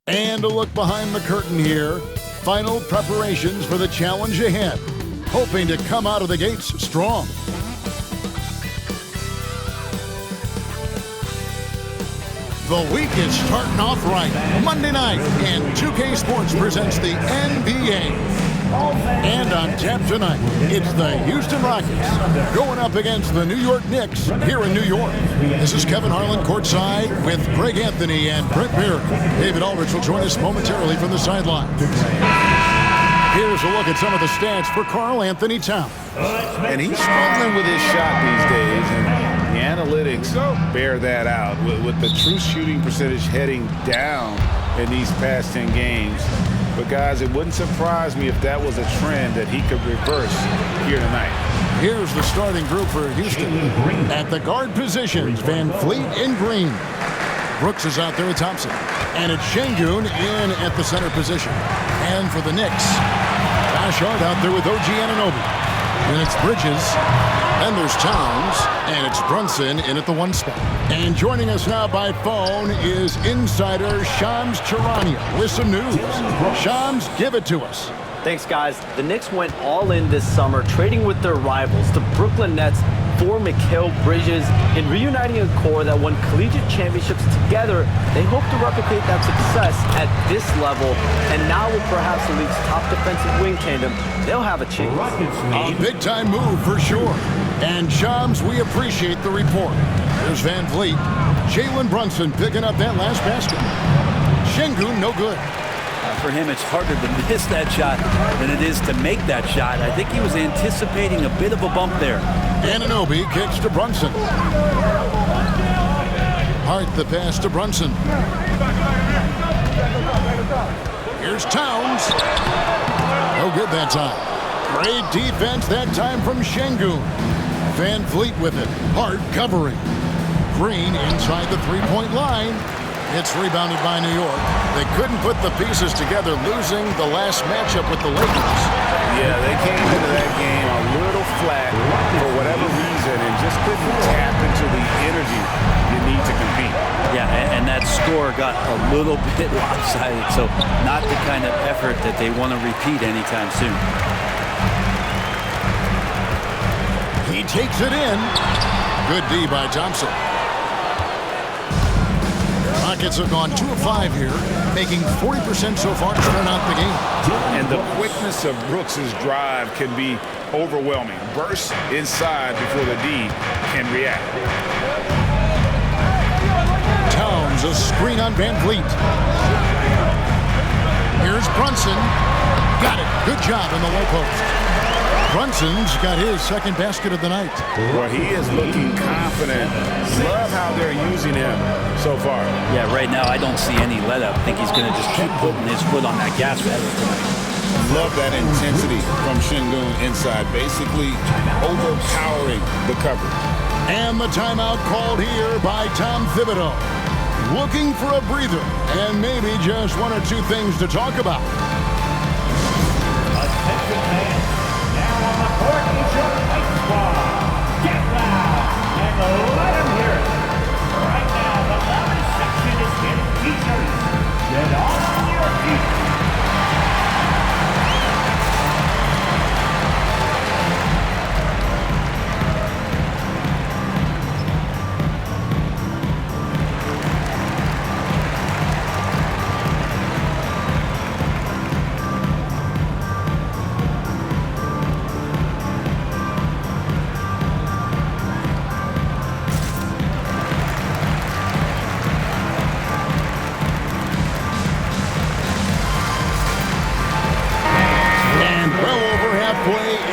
And a look behind the curtain here. Final preparations for the challenge ahead. Hoping to come out of the gates strong. The week is starting off right. Monday night, and 2K Sports presents the NBA. And on tap tonight, it's the Houston Rockets going up against the New York Knicks here in New York. This is Kevin Harlan courtside with Greg Anthony and Brent Beard. David Aldridge will join us momentarily from the sideline. Here's a look at some of the stats for Karl Anthony Towns. And he's struggling with his shot these days, and the analytics bear that out with the true shooting percentage heading down in these past 10 games. But guys, it wouldn't surprise me if that was a trend that he could reverse here tonight. Here's the starting group for Houston. At the guard positions, Van Fleet and Green. Brooks is out there with Thompson. And it's Şengün in at the center position. And for the Knicks, Josh Hart out there with OG Anunoby. Then it's Bridges. Then there's Towns. And it's Brunson in at the 1 spot. And joining us now by phone is insider Shams Charania with some news. Shams, give it to us. Thanks, guys. The Knicks went all in this summer, trading with their rivals, the Brooklyn Nets, for Mikal Bridges, and reuniting a core that won collegiate championships together. They hope to replicate that success at this level, and now with perhaps the league's top defensive wing tandem, they'll have a chance. A big-time move for sure. And Shams, we appreciate the report. There's Van Vliet. Jalen Brunson picking up that last basket. Şengün, no good. For him, it's harder to miss that shot than it is to make that shot. I think he was anticipating a bit of a bump there. Anunoby kicks to Brunson. Hart the pass to Brunson. Here's Towns. No good that time. Great defense that time from Şengün. Van Vliet with it. Hart covering. Green inside the three-point line. It's rebounded by New York. They couldn't put the pieces together, losing the last matchup with the Lakers. Yeah, they came into that game a little flat for whatever reason and just couldn't tap into the energy you need to compete. Yeah, and that score got a little bit lopsided, so not the kind of effort that they want to repeat anytime soon. He takes it in. Good D by Thompson. Rockets have gone 2 of 5 here, making 40% so far to start out the game. And the quickness of Brooks' drive can be overwhelming. Bursts inside before the D can react. Towns, a screen on Van Vliet. Here's Brunson. Got it. Good job in the low post. Brunson's got his second basket of the night. Well, he is looking confident. Love how they're using him so far. Yeah, right now I don't see any let up. I think he's going to just keep putting his foot on that gas pedal tonight. Love that intensity from Şengün inside, basically overpowering the coverage. And the timeout called here by Tom Thibodeau. Looking for a breather and maybe just 1 or 2 things to talk about. Attention fans, now on the court is your ice squad. Get loud and let them hear it. Right now, the loudest section is getting featured. Get on your feet.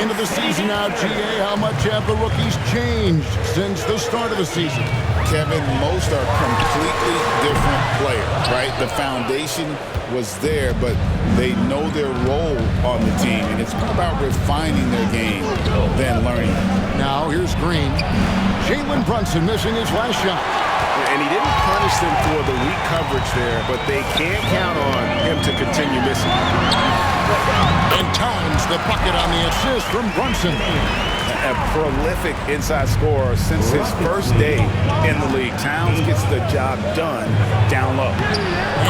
Into the season now, GA, how much have the rookies changed since the start of the season? Kevin, most are completely different players, right? The foundation was there, but they know their role on the team, and it's more about refining their game than learning. Now, here's Green. Jalen Brunson missing his last shot. And he didn't punish them for the weak coverage there, but they can't count on him to continue missing. And Towns the bucket on the assist from Brunson. a prolific inside scorer since his first day in the league. Towns gets the job done down low.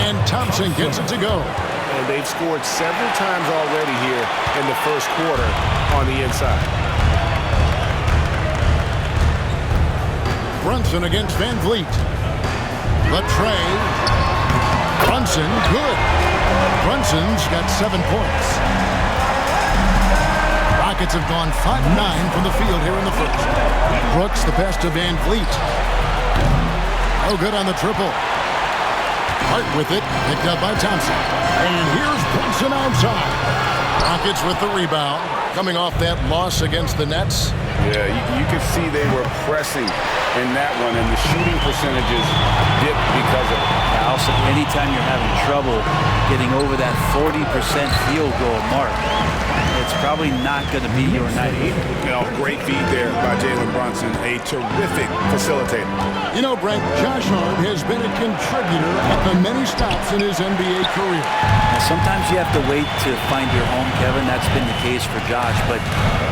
And Thompson gets it to go. And they've scored several times already here in the first quarter on the inside. Brunson against Van Vliet. Latrey. Brunson, good. Brunson's got 7 points. Rockets have gone 5-9 from the field here in the first. Brooks, the pass to Van Vliet. Oh, good on the triple. Hart with it, picked up by Thompson. And here's Brunson outside. Rockets with the rebound, coming off that loss against the Nets. Yeah, you could see they were pressing in that one, and the shooting percentages dipped because of it. Also, anytime you're having trouble getting over that 40% field goal mark, it's probably not going to be your night. You know, great feed there by Jalen Brunson, a terrific facilitator. You know, Brent, Josh Hart has been a contributor at the many stops in his NBA career. Now, sometimes you have to wait to find your home, Kevin. That's been the case for Josh, but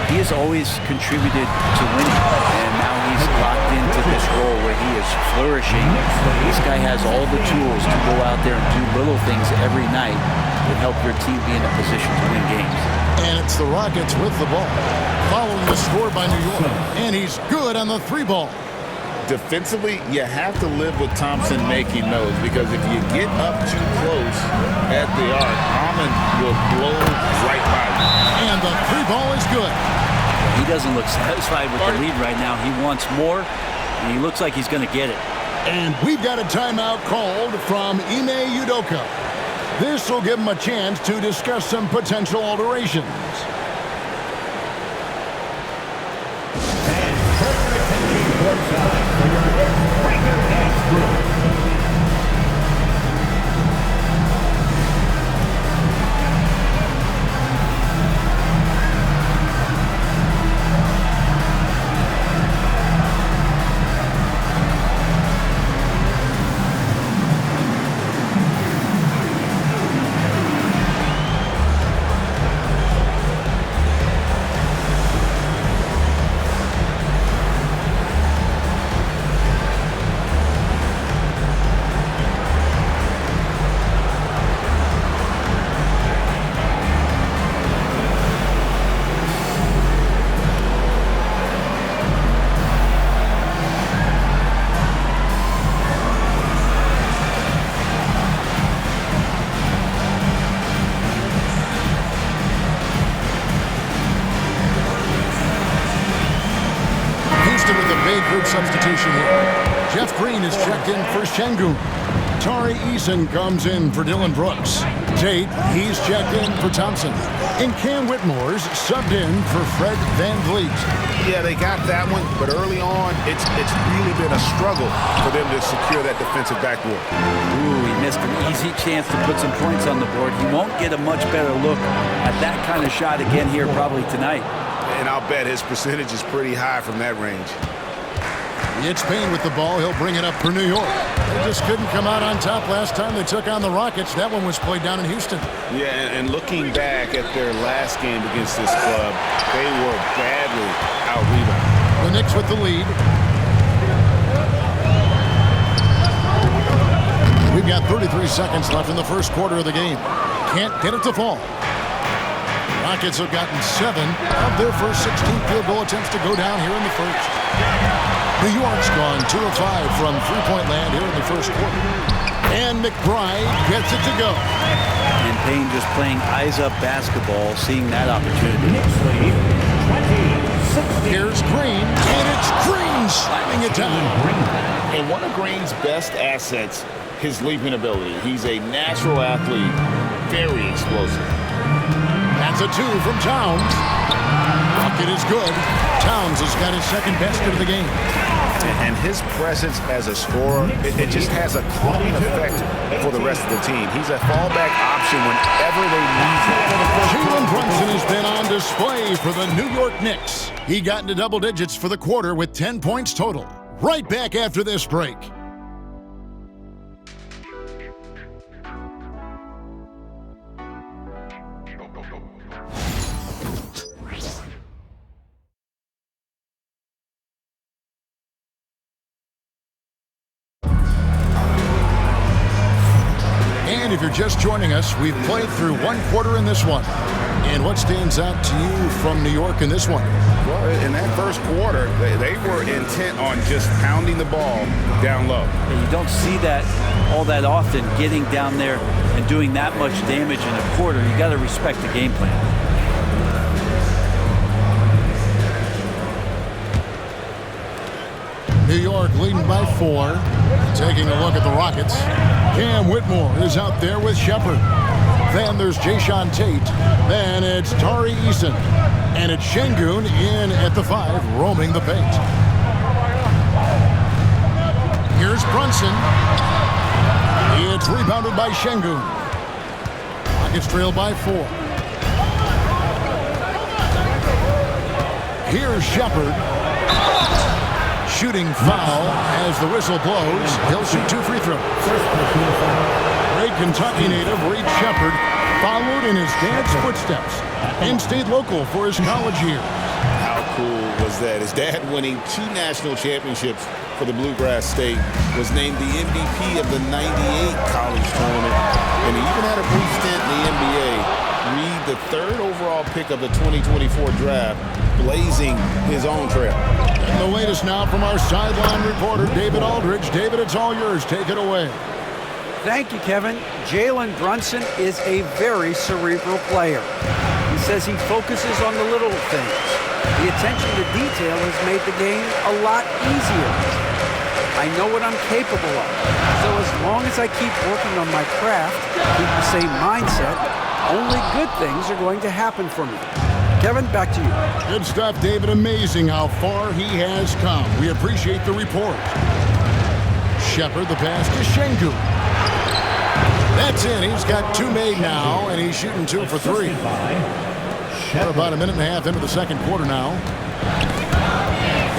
he has always contributed to winning, and now he's locked into this role where he is flourishing. This guy has all the tools to go out there and do little things every night that help your team be in a position to win games. And it's the Rockets with the ball, following the score by New York. And he's good on the 3-ball. Defensively, you have to live with Thompson making those, because if you get up too close at the arc, Almond will blow right by you. And the 3-ball is good. He doesn't look satisfied with the lead right now. He wants more, and he looks like he's going to get it. And we've got a timeout called from Ime Udoka. This will give him a chance to discuss some potential alterations. And turn your attention courtside for your next breaker dance group. With a big group substitution here. Jeff Green is checked in for Şengün. Tari Eason comes in for Dylan Brooks. Tate, he's checked in for Thompson. And Cam Whitmore's subbed in for Fred Van Vliet. Yeah, they got that one, but early on, it's really been a struggle for them to secure that defensive backboard. Ooh, he missed an easy chance to put some points on the board. He won't get a much better look at that kind of shot again here probably tonight. And I'll bet his percentage is pretty high from that range. It's Payne with the ball. He'll bring it up for New York. They just couldn't come out on top last time they took on the Rockets. That one was played down in Houston. Yeah, and looking back at their last game against this club, they were badly out-rebounded. The Knicks with the lead. We've got 33 seconds left in the first quarter of the game. Can't get it to fall. Rockets have gotten 7 of their first 16 field goal attempts to go down here in the first. New York's gone 2 of 5 from three-point land here in the first quarter. And McBride gets it to go. And Payne just playing eyes-up basketball, seeing that opportunity. Knicks lead 20-16. Here's Green, and it's Green slamming it down. And one of Green's best assets, his leaping ability. He's a natural athlete, very explosive. That's a 2 from Towns. Bucket is good. Towns has got his second basket of the game. And his presence as a scorer, it just has a calming effect for the rest of the team. He's a fallback option whenever they need him. Jalen Brunson has been on display for the New York Knicks. He got into double digits for the quarter with 10 points total. Right back after this break. And if you're just joining us, we've played through one quarter in this one. And what stands out to you from New York in this one? Well, in that first quarter, they were intent on just pounding the ball down low. You don't see that all that often, getting down there and doing that much damage in a quarter. You got to respect the game plan. New York leading by 4. Taking a look at the Rockets. Cam Whitmore is out there with Shepard. Then there's Jayshawn Tate. Then it's Tari Eason. And it's Şengün in at the 5, roaming the paint. Here's Brunson. It's rebounded by Şengün. Rockets trail by 4. Here's Shepard. Shooting foul as the whistle blows. He'll shoot 2 free throws. Great Kentucky native Reed Shepard followed in his dad's footsteps and stayed local for his college years. How cool was that? His dad winning 2 national championships for the Bluegrass State, was named the MVP of the '98 college tournament, and he even had a brief stint in the NBA. Reed, the 3rd overall pick of the 2024 draft, blazing his own trail. And the latest now from our sideline reporter, David Aldridge. David, it's all yours. Take it away. Thank you, Kevin. Jalen Brunson is a very cerebral player. He says he focuses on the little things. The attention to detail has made the game a lot easier. I know what I'm capable of. So as long as I keep working on my craft, keep the same mindset, only good things are going to happen for me. Kevin, back to you. Good stuff, David. Amazing how far he has come. We appreciate the report. Shepard, the pass to Şengün. That's in. He's got 2 made now, and he's shooting 2 for 3. We're about a minute and a half into the second quarter now.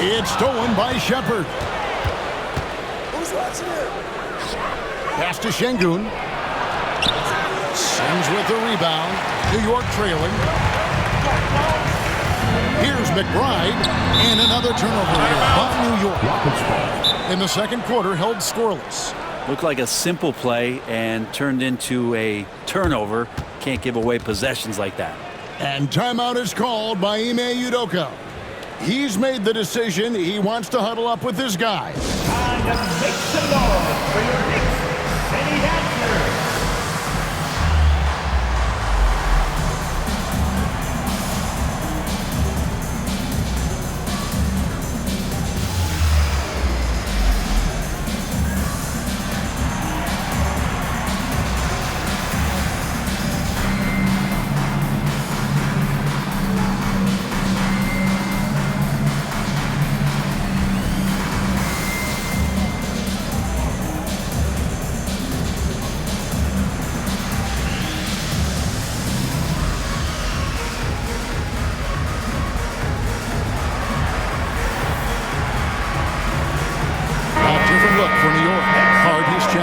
It's stolen by Shepard. Who's watching it? Pass to Şengün. Sims with the rebound. New York trailing. Here's McBride, and another turnover here by New York. In the second quarter, held scoreless. Looked like a simple play and turned into a turnover. Can't give away possessions like that. And timeout is called by Ime Udoka. He's made the decision. He wants to huddle up with his guys. Time to make some noise for your Knicks City Dancers.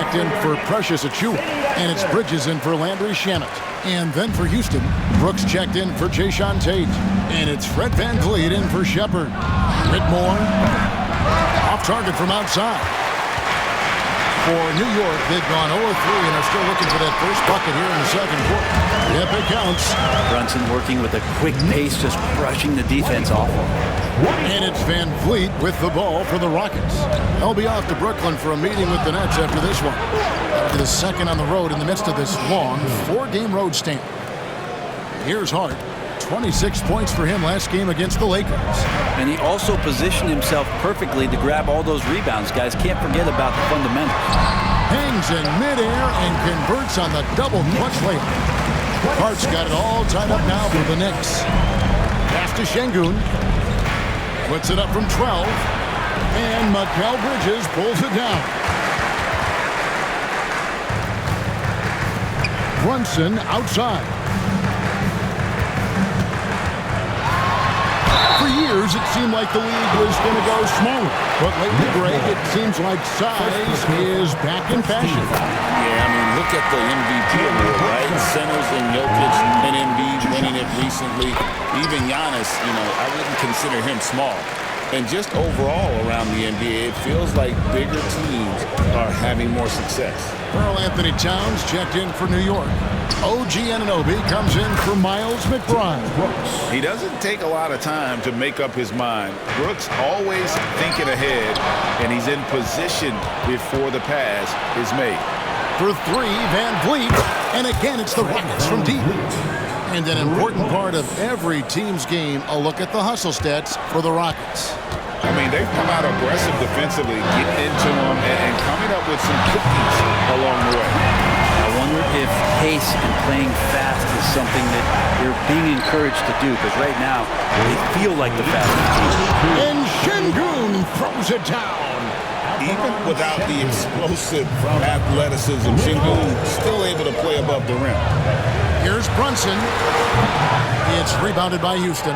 In for Precious Achiuwa, and it's Bridges in for Landry Shamet. And then for Houston, Brooks checked in for Jayshawn Tate, and it's Fred VanVleet in for Shepard. Whitmore off target from outside. For New York, they've gone 0-3 and are still looking for that first bucket here in the second quarter. Yep, it counts. Brunson working with a quick pace, just brushing the defense off. And it's VanVleet with the ball for the Rockets. They'll be off to Brooklyn for a meeting with the Nets after this one. After the second on the road in the midst of this long 4-game road stand. Here's Hart. 26 points for him last game against the Lakers. And he also positioned himself perfectly to grab all those rebounds, guys. Can't forget about the fundamentals. Hangs in midair and converts on the double clutch layup. Hart's got it all tied up now for the Knicks. Pass to Şengün. Puts it up from 12. And Mikal Bridges pulls it down. Brunson outside. For years, it seemed like the league was going to go smaller. But lately, Greg, it seems like size is back in fashion. Yeah, I mean, look at the MVP award, right? Centers and Jokic and Embiid winning it recently. Even Giannis, I wouldn't consider him small. And just overall around the NBA, it feels like bigger teams are having more success. Karl Anthony Towns checked in for New York. OG Anunoby comes in for Miles McBride. He doesn't take a lot of time to make up his mind. Brooks always thinking ahead, and he's in position before the pass is made. For three, Van Vliet. And again, it's the Rockets from deep. And an important part of every team's game, a look at the hustle stats for the Rockets. I mean, they've come out aggressive defensively, getting into them and coming up with some cookies along the way. I wonder if pace and playing fast is something that they're being encouraged to do, because right now they feel like the fastest team. And Şengün throws it down. Even without the explosive athleticism, Şengün still able to play above the rim. Here's Brunson. It's rebounded by Houston.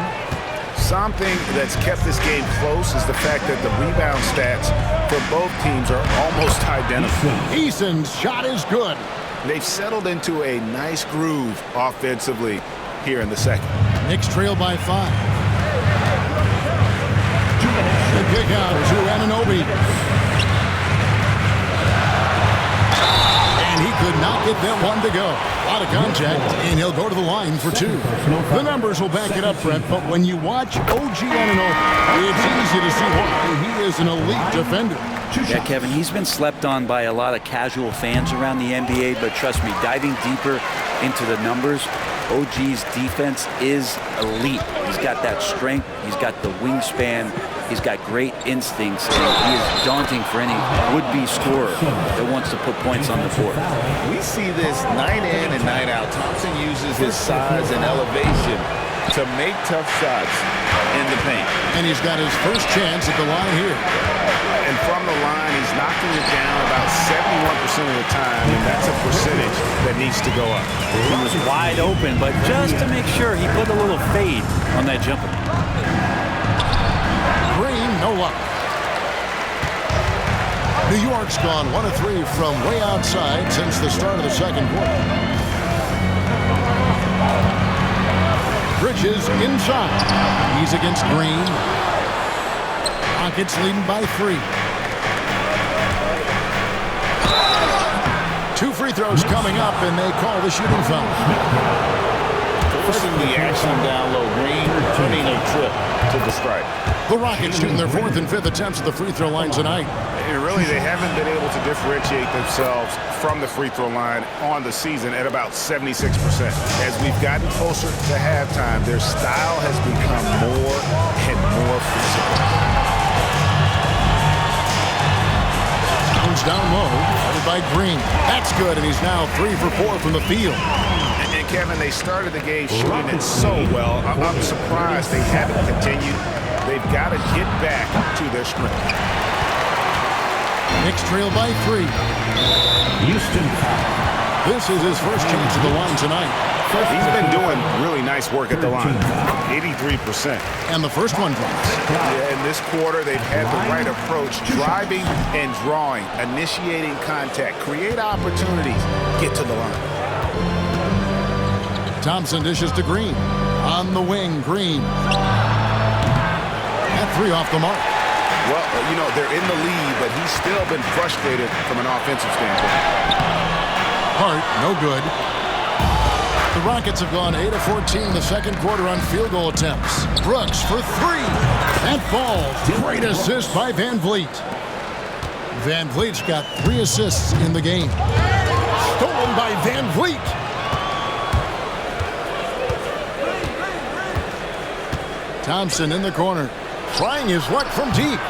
Something that's kept this game close is the fact that the rebound stats for both teams are almost identical. Eason's shot is good. They've settled into a nice groove offensively here in the second. Knicks trail by 5. The kick out to Anunoby. And he could not get that one to go. A lot of contact, and he'll go to the line for 2. The numbers will back it up, Brent, but when you watch OG Anunoby, it's easy to see why he is an elite defender. Yeah, Kevin, he's been slept on by a lot of casual fans around the NBA, but trust me, diving deeper into the numbers, OG's defense is elite. He's got that strength, he's got the wingspan, he's got great instincts, and he is daunting for any would-be scorer that wants to put points on the board. We see this night in and night out. Thompson uses his size and elevation to make tough shots in the paint. And he's got his first chance at the line here. And from the line, he's knocking it down about 71% of the time, and that's a percentage that needs to go up. He was wide open, but just to make sure, he put a little fade on that jumper. Green, no luck. New York's gone 1 of 3 from way outside since the start of the second quarter. Bridges inside. He's against Green. Rockets leading by 3. 2 free throws coming up, and they call the shooting foul. Forcing the action down low. Green turning a trip to the stripe. The Rockets shooting their 4th and 5th attempts at the free throw line tonight. And really, they haven't been able to differentiate themselves from the free throw line on the season at about 76%. As we've gotten closer to halftime, their style has become more and more physical. Down low, headed by Green. That's good, and he's now 3 for 4 from the field. And Kevin, they started the game shooting it so well. I'm surprised they haven't continued. They've got to get back to their strength. Knicks trail by 3. Houston. This is his first chance at the line tonight. He's been doing really nice work at the line, 83%. And the first one drops. Yeah, in this quarter, they've had the right approach, driving and drawing, initiating contact, create opportunities, get to the line. Thompson dishes to Green. On the wing, Green. That 3 off the mark. Well, you know, they're in the lead, but he's still been frustrated from an offensive standpoint. Hart, no good. The Rockets have gone 8 of 14 in the second quarter on field goal attempts. Brooks for 3. That falls. Great assist by Van Vliet. Van Vliet's got 3 assists in the game. Stolen by Van Vliet. Thompson in the corner. Trying his luck from deep.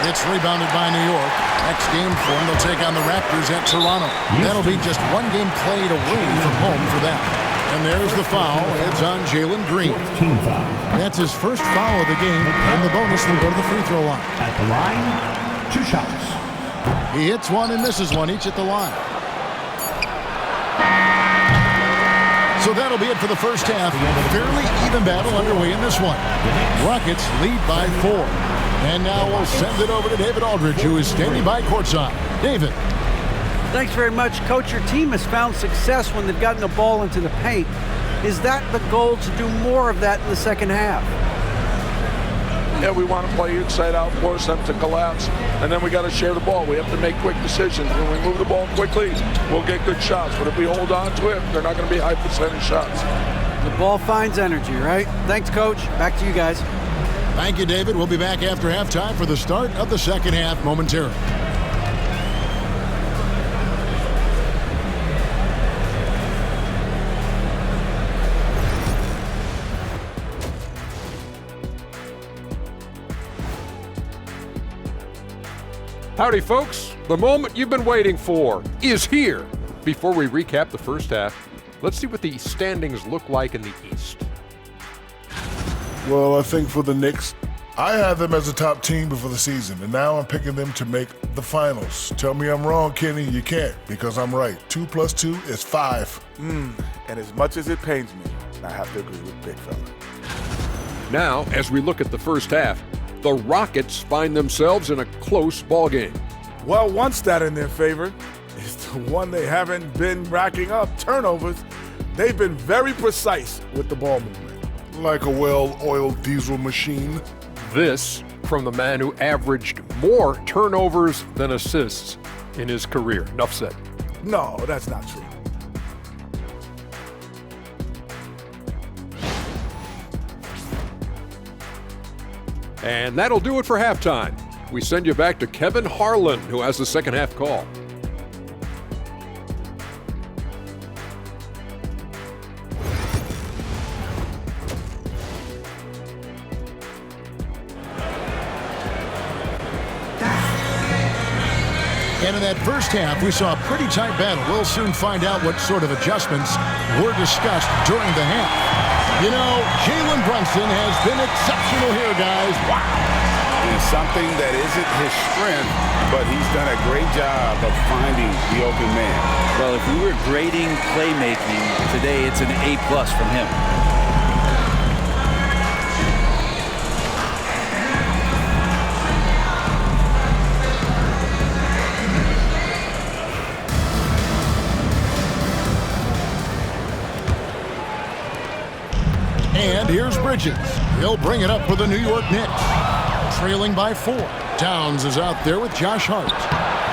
It's rebounded by New York. Next game for him, they'll take on the Raptors at Toronto. That'll be just 1 game played away from home for them. And there's the foul. It's on Jalen Green. That's his first foul of the game, and the bonus will go to the free throw line. At the line, 2 shots. He hits 1 and misses 1, each at the line. So that'll be it for the first half. Fairly even battle underway in this one. Rockets lead by 4. And now we'll send it over to David Aldridge, who is standing by courtside. David. Thanks very much, Coach. Your team has found success when they've gotten the ball into the paint. Is that the goal, to do more of that in the second half? and we want to play inside out, force them to collapse, and then we got to share the ball. We have to make quick decisions. When we move the ball quickly, we'll get good shots. But if we hold on to it, they're not going to be high percentage shots. The ball finds energy, right? Thanks, Coach. Back to you guys. Thank you, David. We'll be back after halftime for the start of the second half momentarily. Howdy, folks. The moment you've been waiting for is here. Before we recap the first half, let's see what the standings look like in the East. Well, I think for the Knicks, I had them as a top team before the season, and now I'm picking them to make the finals. Tell me I'm wrong, Kenny. You can't, because I'm right. 2 + 2 is 5. And as much as it pains me, I have to agree with Big Fella. Now, as we look at the first half, the Rockets find themselves in a close ballgame. Well, one stat in their favor is the one they haven't been racking up, turnovers. They've been very precise with the ball movement. Like a well-oiled diesel machine. This from the man who averaged more turnovers than assists in his career. Enough said. No, that's not true. And that'll do it for halftime. We send you back to Kevin Harlan, who has the second half call. And in that first half, we saw a pretty tight battle. We'll soon find out what sort of adjustments were discussed during the half. You know, Jalen Brunson has been exceptional here, guys. Wow. It's something that isn't his strength, but he's done a great job of finding the open man. Well, if we were grading playmaking today, it's an A+ from him. And here's Bridges. He'll bring it up for the New York Knicks. Trailing by 4. Towns is out there with Josh Hart.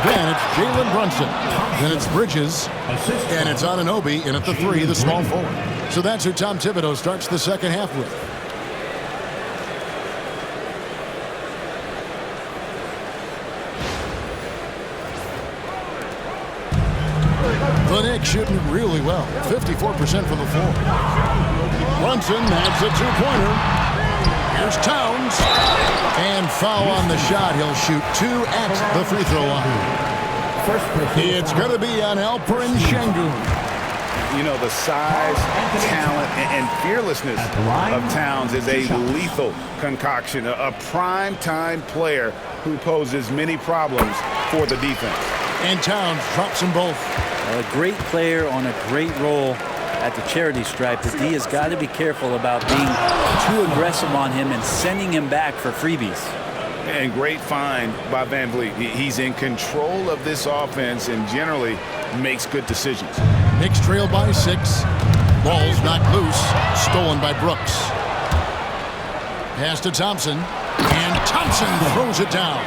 Then it's Jalen Brunson. Then it's Bridges. And it's Anunoby in at the 3, the small forward. So that's who Tom Thibodeau starts the second half with. The Knicks shooting really well. 54% from the floor. Brunson adds a 2-pointer. Here's Towns. And foul on the shot. He'll shoot 2 at the free throw line. It's going to be on Alperen Şengün. You know, the size, talent, and fearlessness of Towns is a lethal concoction. A prime-time player who poses many problems for the defense. And Towns drops them both. A great player on a great role at the charity stripe, but D has got to be careful about being too aggressive on him and sending him back for freebies. And great find by Van Vliet. He's in control of this offense and generally makes good decisions. Knicks trail by 6. Ball's knocked loose. Stolen by Brooks. Pass to Thompson. And Thompson throws it down.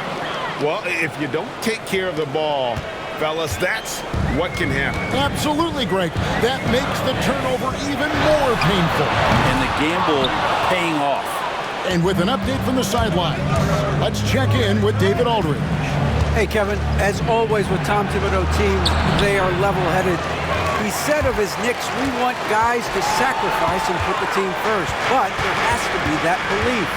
Well, if you don't take care of the ball, fellas, that's what can happen. Absolutely, Greg. That makes the turnover even more painful. And the gamble paying off. And with an update from the sideline, let's check in with David Aldridge. Hey, Kevin, as always with Tom Thibodeau teams, they are level-headed. He said of his Knicks, we want guys to sacrifice and put the team first, but there has to be that belief.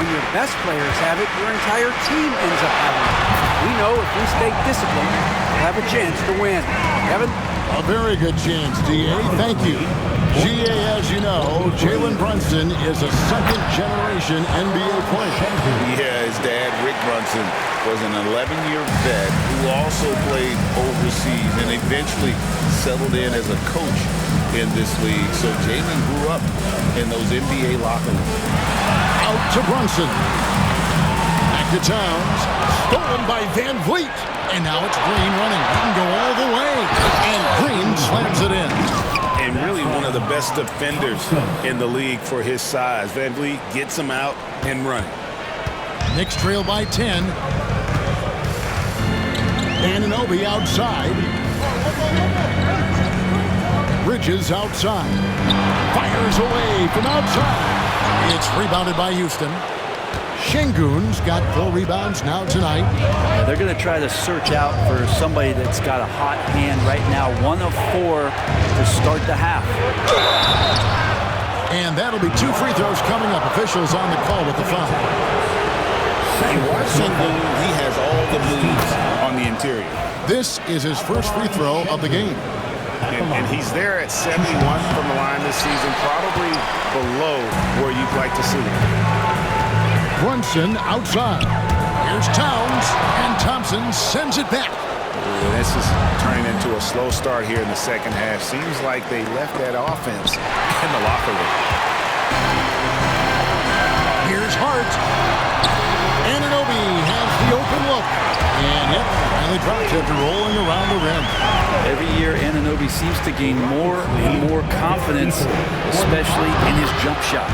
When your best players have it, your entire team ends up having it. We know if we stay disciplined, we'll have a chance to win. Kevin? A very good chance, D.A. Thank you. G.A., as you know, Jalen Brunson is a second-generation NBA player. Yeah, his dad, Rick Brunson, was an 11-year vet who also played overseas and eventually settled in as a coach in this league. So Jalen grew up in those NBA locker rooms. Out to Brunson. Back to Towns. Stolen by Van Vliet. And now it's Green running. He can go all the way. And Green slams it in. And really one of the best defenders in the league for his size. Van Vliet gets him out and running. Knicks trail by 10. Anunoby outside. Bridges outside. Fires away from outside. It's rebounded by Houston. Şengün's got 4 rebounds now tonight. Yeah, they're going to try to search out for somebody that's got a hot hand right now. 1 of 4 to start the half. And that'll be 2 free throws coming up. Officials on the call with the foul. Şengün, he has all the moves on the interior. This is his first free throw of the game. And he's there at 71 from the line this season, probably below where you'd like to see him. Brunson outside. Here's Towns, and Thompson sends it back. This is turning into a slow start here in the second half. Seems like they left that offense in the locker room. Here's Hart. Anunoby has the open look. And yep, finally drops after rolling around the rim. Every year, Anunoby seems to gain more and more confidence, especially in his jump shot.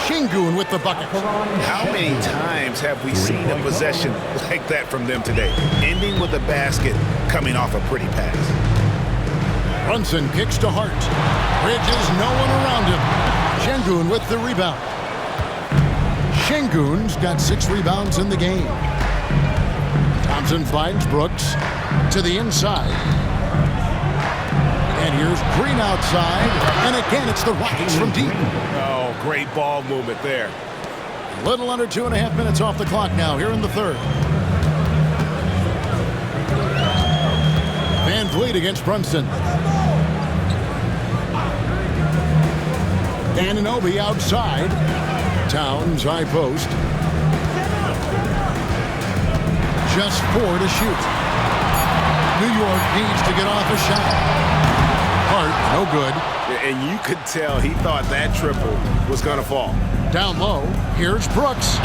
Şengün with the bucket. How many times have we seen a possession like that from them today? Ending with a basket, coming off a pretty pass. Brunson kicks to Hart. Bridges, no one around him. Şengün with the rebound. Şengün's got 6 rebounds in the game. Thompson finds Brooks to the inside. And here's Green outside. And again, it's the Rockets from deep. Oh, great ball movement there. Little under 2.5 minutes off the clock now here in the third. Van Vliet against Brunson. Anunoby outside. Towns high post. Just 4 to shoot. New York needs to get off a shot. Hart, no good. And you could tell he thought that triple was going to fall. Down low, here's Brooks.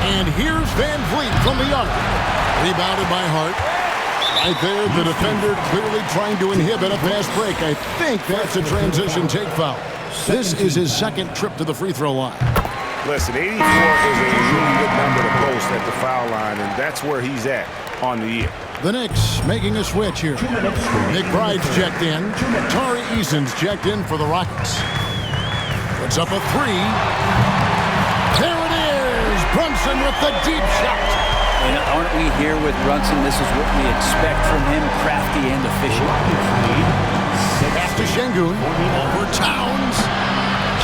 And here's Van Vliet from the arc. Rebounded by Hart. Right there, the defender clearly trying to inhibit a fast break. I think that's a transition take foul. This is his second trip to the free throw line. Listen, 84 is a really good number to post at the foul line, and that's where he's at on the year. The Knicks making a switch here. Nick Bride's checked in. Tari Eason's checked in for the Rockets. Puts up a 3. There it is! Brunson with the deep shot. And aren't we here with Brunson? This is what we expect from him, crafty and efficient. Pass to Şengün. Over Towns.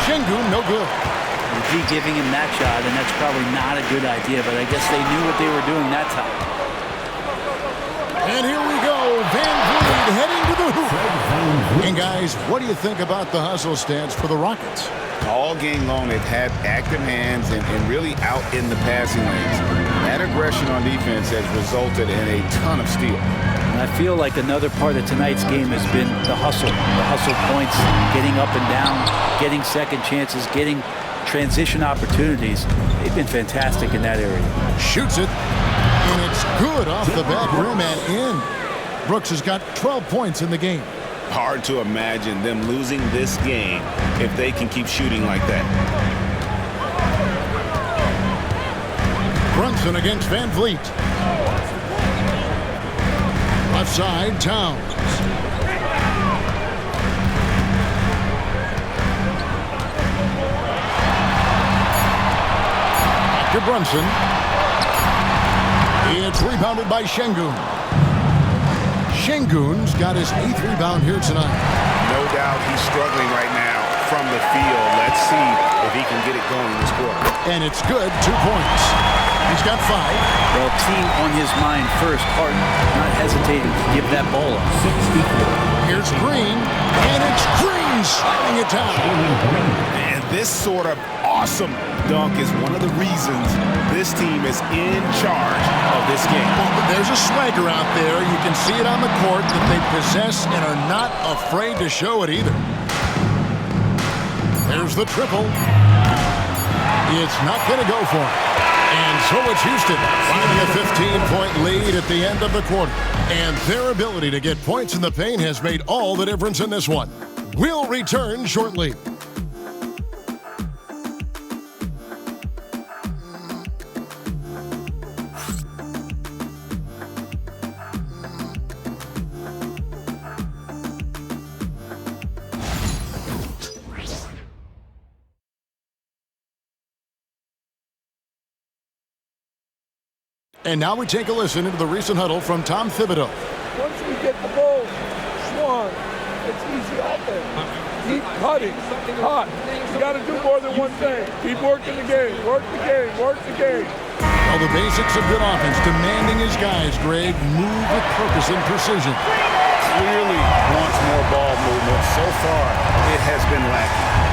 Şengün, no good. He giving him that shot, and that's probably not a good idea, but I guess they knew what they were doing that time. And here we go. Van Vliet heading to the hoop. And guys, what do you think about the hustle stance for the Rockets? All game long, they've had active hands and really out in the passing lanes. That aggression on defense has resulted in a ton of steals. And I feel like another part of tonight's game has been the hustle. The hustle points, getting up and down, getting second chances, getting transition opportunities. They've been fantastic in that area. Shoots it, and it's good off the back rim and in. Brooks has got 12 points in the game. Hard to imagine them losing this game if they can keep shooting like that. Brunson against Van Vliet. Left side, Towns. To Brunson. It's rebounded by Şengün. Şengün's got his 8th rebound here tonight. No doubt he's struggling right now from the field. Let's see if he can get it going this quarter. And it's good, 2 points. He's got 5. Well, team on his mind first, Hart not hesitating to give that ball up. Here's Green, and it's Green sliding it down. And this sort of awesome dunk is one of the reasons this team is in charge of this game. Well, there's a swagger out there. You can see it on the court that they possess and are not afraid to show it either. There's the triple. It's not going to go for it. And so it's Houston finding a 15-point lead at the end of the quarter. And their ability to get points in the paint has made all the difference in this one. We'll return shortly. And now we take a listen into the recent huddle from Tom Thibodeau. Once we get the ball, Swan, it's easy offense. Keep cutting, hot. You got to do more than one thing. Keep working the game, work the game, work the game. Well, the basics of good offense, demanding his guys, Greg, move with purpose and precision. Clearly wants more ball movement. So far, it has been lacking.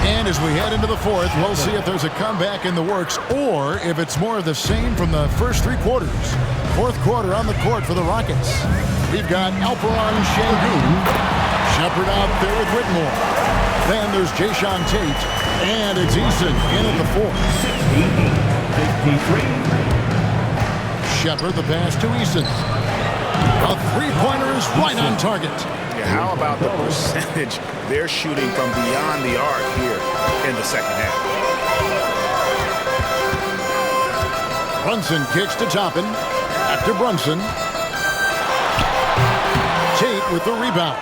And as we head into the fourth, we'll see if there's a comeback in the works or if it's more of the same from the first 3 quarters. Fourth quarter on the court for the Rockets. We've got Alperon Şengün. Shepard out there with Whitmore. Then there's Jayshawn Tate. And it's Eason in at the 4th. 53. Shepard the pass to Eason. A three-pointer is right on target. Yeah, how about the percentage they're shooting from beyond the arc here in the second half? Brunson kicks to Toppin. Back to Brunson. Tate with the rebound.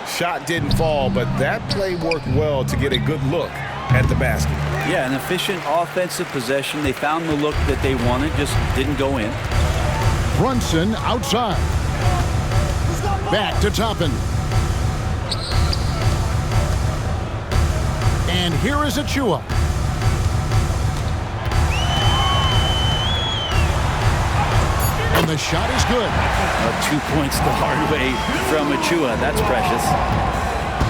Shot didn't fall, but that play worked well to get a good look at the basket. Yeah, an efficient offensive possession. They found the look that they wanted, just didn't go in. Brunson outside. Back to Toppin. And here is Achua. And the shot is good. 2 points the hard way from Achua. That's precious.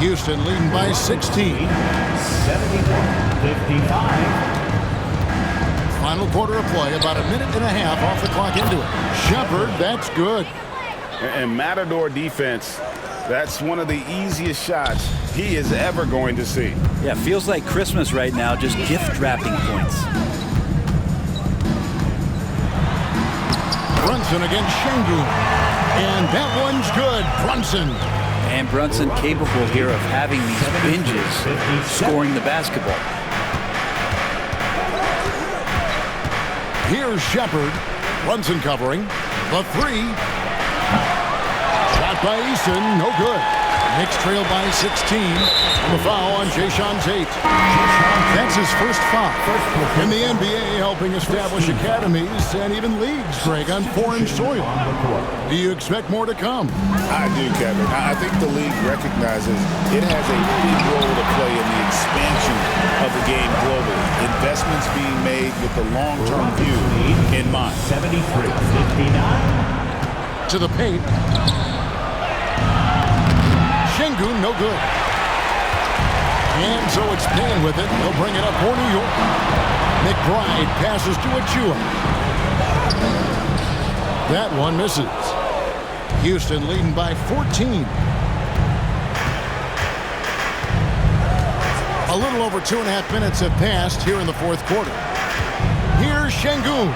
Houston leading by 16. 71-55. Final quarter of play, about a minute and a half off the clock into it. Shepard, that's good. And Matador defense, that's one of the easiest shots he is ever going to see. Yeah, feels like Christmas right now, just gift wrapping points. Brunson against Şengün. And that one's good. Brunson. And Brunson capable here of having these binges, scoring the basketball. Here's Shepard. Brunson covering. The 3. Shot by Eason. No good. Knicks trail by 16. And the foul on Jayshawn Tate. That's his first foul. In the NBA, helping establish academies and even leagues, Greg, on foreign soil. Do you expect more to come? I do, Kevin. I think the league recognizes it has a big role to play in the expansion of the game globally. Investments being made with the long-term view in mind. 73-59. To the paint. Şengün, no good. And so it's Payne with it. They'll bring it up for New York. McBride passes to Achua. That one misses. Houston leading by 14. A little over 2.5 minutes have passed here in the fourth quarter. Here's Şengün.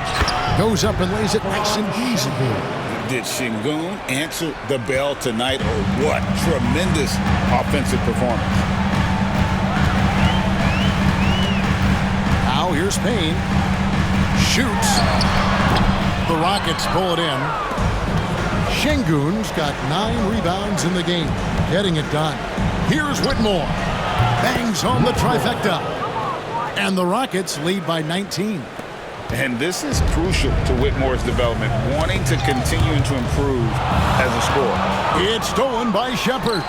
Goes up and lays it nice and easy. Did Şengün answer the bell tonight, or what? Tremendous offensive performance. Now here's Payne. Shoots. The Rockets pull it in. Şengün's got 9 rebounds in the game. Getting it done. Here's Whitmore. Bangs home the trifecta. And the Rockets lead by 19. And this is crucial to Whitmore's development, wanting to continue to improve as a scorer. It's stolen by Shepard.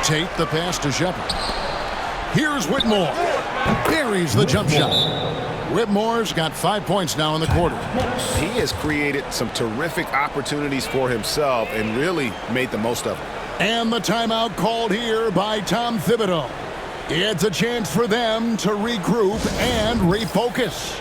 Tate the pass to Shepard. Here's Whitmore. Buries the jump shot. Whitmore's got 5 points now in the quarter. He has created some terrific opportunities for himself and really made the most of them. And the timeout called here by Tom Thibodeau. It's a chance for them to regroup and refocus.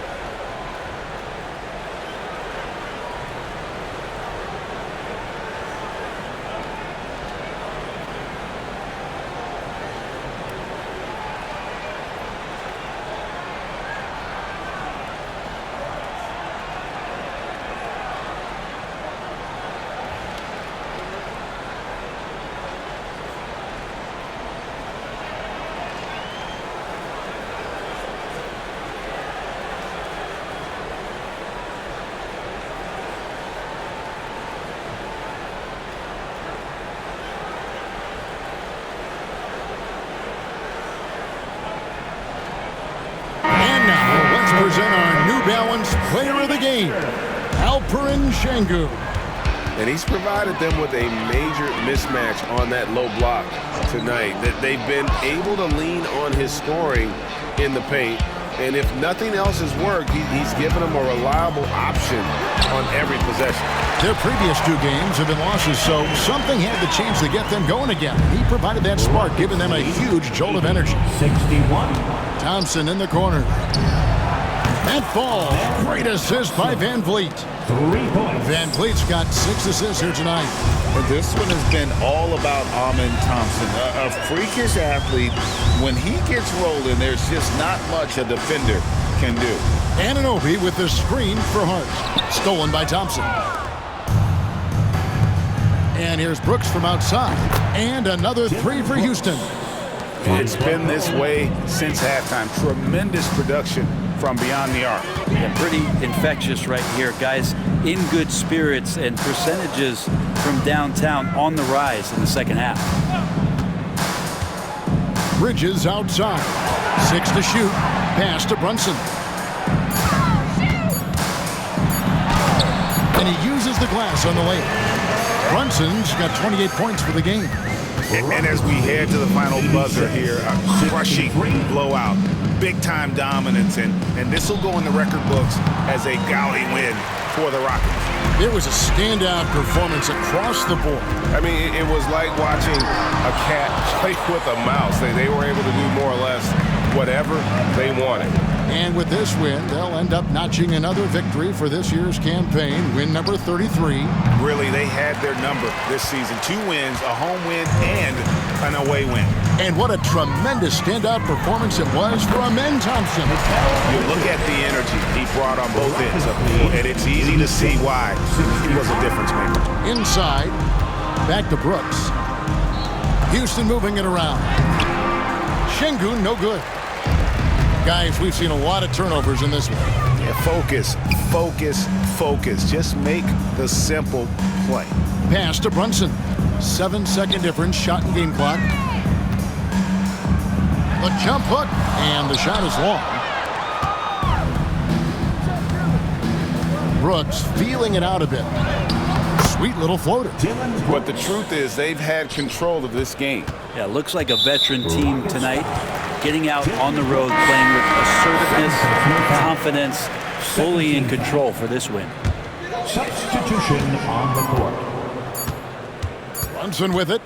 balanced player of the game, Alperen Sengun. And he's provided them with a major mismatch on that low block tonight. That they've been able to lean on his scoring in the paint. And if nothing else has worked, he's given them a reliable option on every possession. Their previous 2 games have been losses, so something had to change to get them going again. He provided that spark, giving them a huge jolt of energy. 61. Thompson in the corner. That falls. Great assist by Van Vliet. 3 points. Van Vliet's got 6 assists here tonight. And this one has been all about Amen Thompson, a freakish athlete. When he gets rolling, there's just not much a defender can do. Anunoby with the screen for Hart. Stolen by Thompson. And here's Brooks from outside. And another 3 for Houston. It's been this way since halftime. Tremendous production from beyond the arc. Yeah, pretty infectious right here. Guys in good spirits, and percentages from downtown on the rise in the second half. Bridges outside. 6 to shoot. Pass to Brunson. And he uses the glass on the layup. Brunson's got 28 points for the game. And as we head to the final buzzer here, a crushing blowout, big-time dominance, and this will go in the record books as a gaudy win for the Rockets. It was a standout performance across the board. I mean, it was like watching a cat play with a mouse. They were able to do more or less whatever they wanted. And with this win, they'll end up notching another victory for this year's campaign, win number 33. Really, they had their number this season. 2 wins, a home win, and an away win. And what a tremendous standout performance it was for Amen Thompson. You look at the energy he brought on both ends of the floor, and it's easy to see why he was a difference maker. Inside, back to Brooks. Houston moving it around. Sengun, no good. Guys, we've seen a lot of turnovers in this one. Yeah, focus, focus, focus. Just make the simple play. Pass to Brunson. 7-second difference, shot and game clock. The jump hook, and the shot is long. Brooks feeling it out a bit. Sweet little floater. But the truth is, they've had control of this game. Yeah, looks like a veteran team tonight, getting out on the road, playing with assertiveness, confidence, fully in control for this win. Substitution on the court. Brunson with it.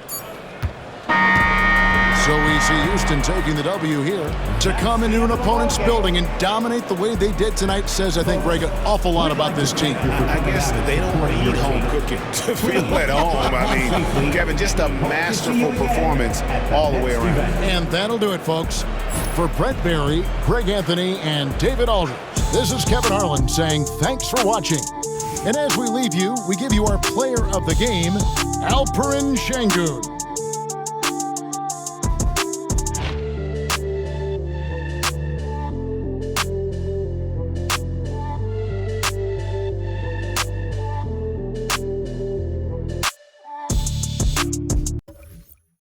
So we see Houston taking the W here. To come into an opponent's building and dominate the way they did tonight says, I think, Greg, an awful lot about this team. I guess they don't need home cooking to feel at home. I mean, Kevin, just a masterful performance all the way around. And that'll do it, folks. For Brett Barry, Greg Anthony, and David Aldridge, this is Kevin Harlan saying thanks for watching. And as we leave you, we give you our player of the game, Alperen Sengun.